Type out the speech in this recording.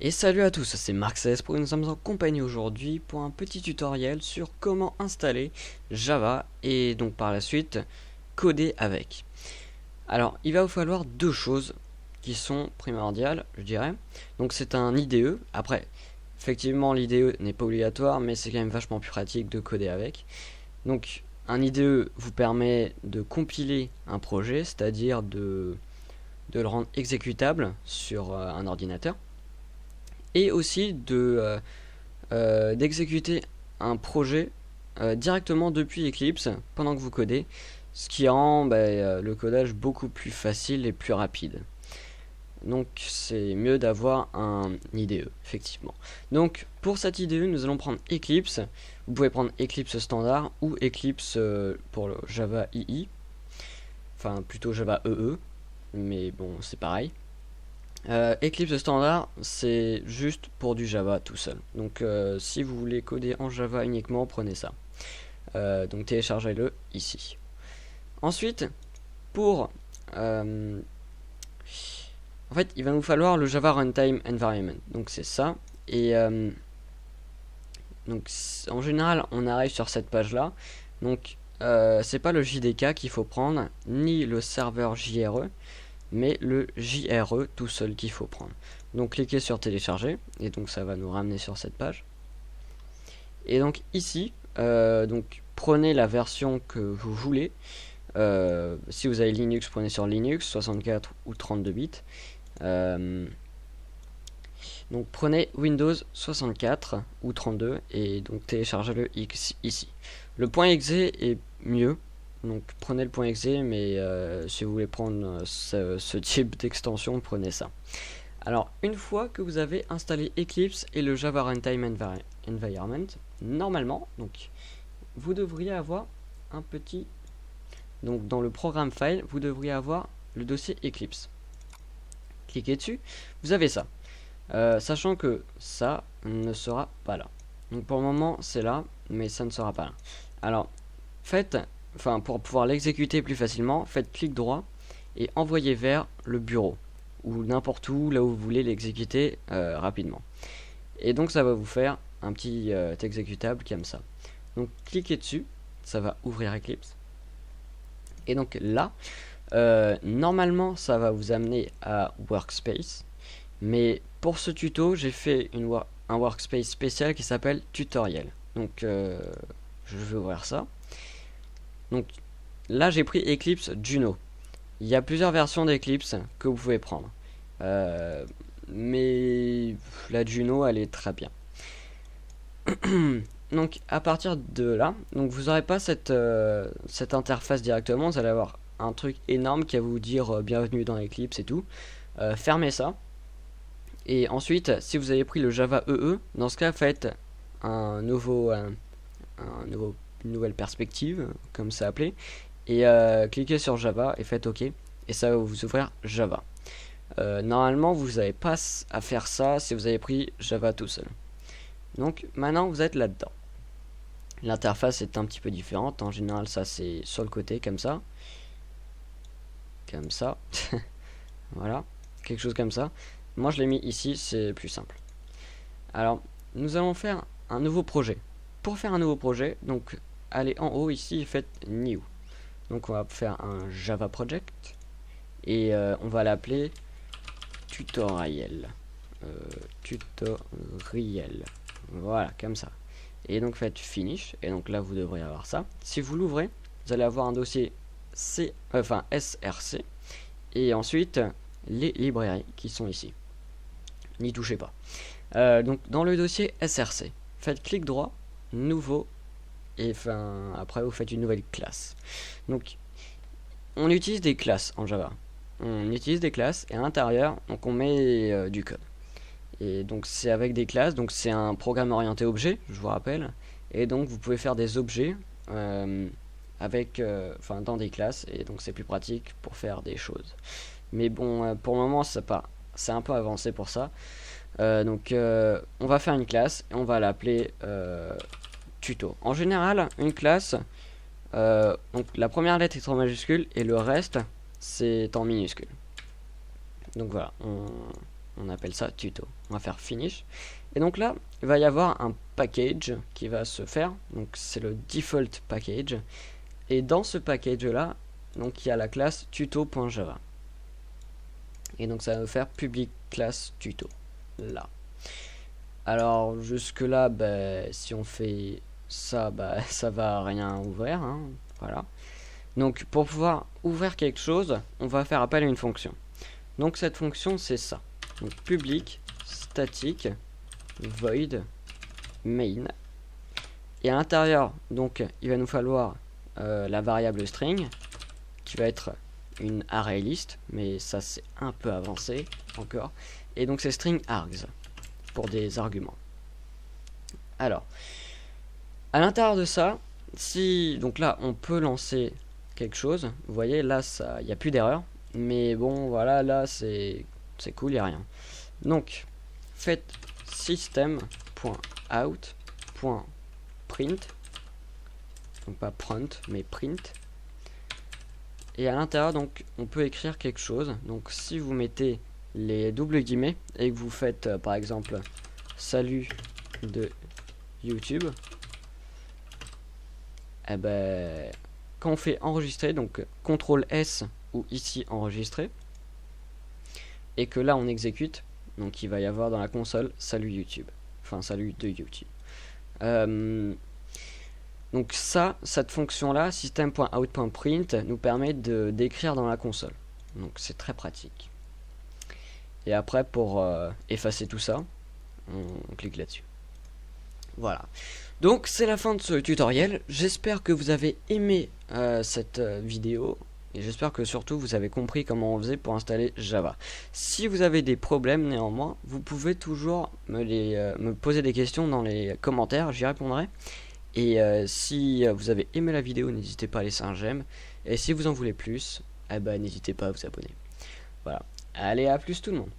Et salut à tous, c'est Marc Cespo et nous sommes en compagnie aujourd'hui pour un petit tutoriel sur comment installer Java et donc par la suite coder avec. Alors il va vous falloir deux choses qui sont primordiales, je dirais. Donc c'est un IDE, après effectivement l'IDE n'est pas obligatoire mais c'est quand même vachement plus pratique de coder avec. Donc un IDE vous permet de compiler un projet, c'est-à-dire de le rendre exécutable sur un ordinateur et aussi d'exécuter un projet directement depuis Eclipse pendant que vous codez, ce qui rend le codage beaucoup plus facile et plus rapide. Donc c'est mieux d'avoir un IDE, effectivement. Donc pour cette IDE, nous allons prendre Eclipse. Vous pouvez prendre Eclipse standard ou Eclipse pour le Java II, enfin plutôt Java EE, mais bon c'est pareil. Eclipse standard, c'est juste pour du Java tout seul. Donc si vous voulez coder en Java uniquement, prenez ça. Donc téléchargez-le ici. Ensuite, pour... en fait, il va nous falloir le Java Runtime Environment. Donc c'est ça. Et donc en général, on arrive sur cette page-là. Donc c'est pas le JDK qu'il faut prendre, ni le serveur JRE, mais le JRE tout seul qu'il faut prendre. Donc cliquez sur télécharger et donc ça va nous ramener sur cette page. Et donc ici, donc prenez la version que vous voulez. Si vous avez Linux, prenez sur Linux 64 ou 32 bits. Donc prenez Windows 64 ou 32 et donc téléchargez-le ici. Le .exe est mieux. Donc prenez le .exe, mais si vous voulez prendre ce type d'extension, prenez ça. Alors une fois que vous avez installé Eclipse et le Java Runtime Environment, normalement, donc vous devriez avoir un petit... Donc dans le programme file, vous devriez avoir le dossier Eclipse. Cliquez dessus, vous avez ça. Sachant que ça ne sera pas là. Donc pour le moment c'est là, mais ça ne sera pas là. Alors pour pouvoir l'exécuter plus facilement, faites clic droit et envoyez vers le bureau ou n'importe où là où vous voulez l'exécuter rapidement. Et donc ça va vous faire un petit exécutable comme ça. Donc cliquez dessus, ça va ouvrir Eclipse. Et donc là, normalement ça va vous amener à Workspace. Mais pour ce tuto, j'ai fait un workspace spécial qui s'appelle tutoriel. Donc je vais ouvrir ça. Donc là j'ai pris Eclipse Juno. Il y a plusieurs versions d'Eclipse que vous pouvez prendre. Mais la Juno elle est très bien. Donc à partir de là, donc vous n'aurez pas cette interface directement, vous allez avoir un truc énorme qui va vous dire bienvenue dans Eclipse et tout. Fermez ça. Et ensuite, si vous avez pris le Java EE, dans ce cas, faites une nouvelle perspective, comme c'est appelé, et cliquez sur Java et faites OK, et ça va vous ouvrir Java. Normalement, vous n'avez pas à faire ça si vous avez pris Java tout seul. Donc maintenant, vous êtes là-dedans. L'interface est un petit peu différente. En général, ça c'est sur le côté, comme ça. Comme ça. Voilà, quelque chose comme ça. Moi je l'ai mis ici, c'est plus simple. Alors nous allons faire un nouveau projet. Pour faire un nouveau projet, donc allez en haut ici et faites new. Donc on va faire un Java project et on va l'appeler tutoriel. Tutoriel. Voilà, comme ça. Et donc faites finish et donc là vous devrez avoir ça. Si vous l'ouvrez, vous allez avoir un dossier src et ensuite les librairies qui sont ici. N'y touchez pas. Donc dans le dossier src, faites clic droit, nouveau, et après vous faites une nouvelle classe. Donc on utilise des classes en Java. On utilise des classes et à l'intérieur, donc on met du code. Et donc c'est avec des classes, donc c'est un programme orienté objet, je vous rappelle. Et donc vous pouvez faire des objets dans des classes, et donc c'est plus pratique pour faire des choses. Mais bon, pour le moment c'est un peu avancé pour ça. Donc on va faire une classe et on va l'appeler tuto. En général, une classe, donc la première lettre est en majuscule et le reste c'est en minuscule. Donc voilà, on on appelle ça tuto. On va faire finish. Et donc là, il va y avoir un package qui va se faire. Donc c'est le default package. Et dans ce package là, donc il y a la classe tuto.java. Et donc ça va faire public class tuto. Là. Alors jusque là, si on fait ça, ça va rien ouvrir. Hein, voilà. Donc pour pouvoir ouvrir quelque chose, on va faire appel à une fonction. Donc cette fonction c'est ça. Donc public static void main. Et à l'intérieur, donc il va nous falloir la variable string qui va être une array list, mais ça c'est un peu avancé encore. Et donc c'est string args pour des arguments. Alors à l'intérieur de ça, si donc là on peut lancer quelque chose, vous voyez là ça, il n'y a plus d'erreur, mais bon voilà, là c'est cool, il n'y a rien. Donc faites system.out.print, donc pas print mais print, et à l'intérieur donc on peut écrire quelque chose. Donc si vous mettez les doubles guillemets et que vous faites par exemple salut de YouTube, et quand on fait enregistrer, donc CTRL S ou ici enregistrer, et que là on exécute, donc il va y avoir dans la console salut YouTube, enfin salut de YouTube. Donc cette fonction là, system.out.print, nous permet de d'écrire dans la console. Donc c'est très pratique. Et après pour effacer tout ça, on clique là-dessus. Voilà. Donc c'est la fin de ce tutoriel. J'espère que vous avez aimé cette vidéo. Et j'espère que surtout vous avez compris comment on faisait pour installer Java. Si vous avez des problèmes néanmoins, vous pouvez toujours me poser des questions dans les commentaires, j'y répondrai. Et si vous avez aimé la vidéo, n'hésitez pas à laisser un j'aime. Et si vous en voulez plus, n'hésitez pas à vous abonner. Voilà. Allez, à plus tout le monde.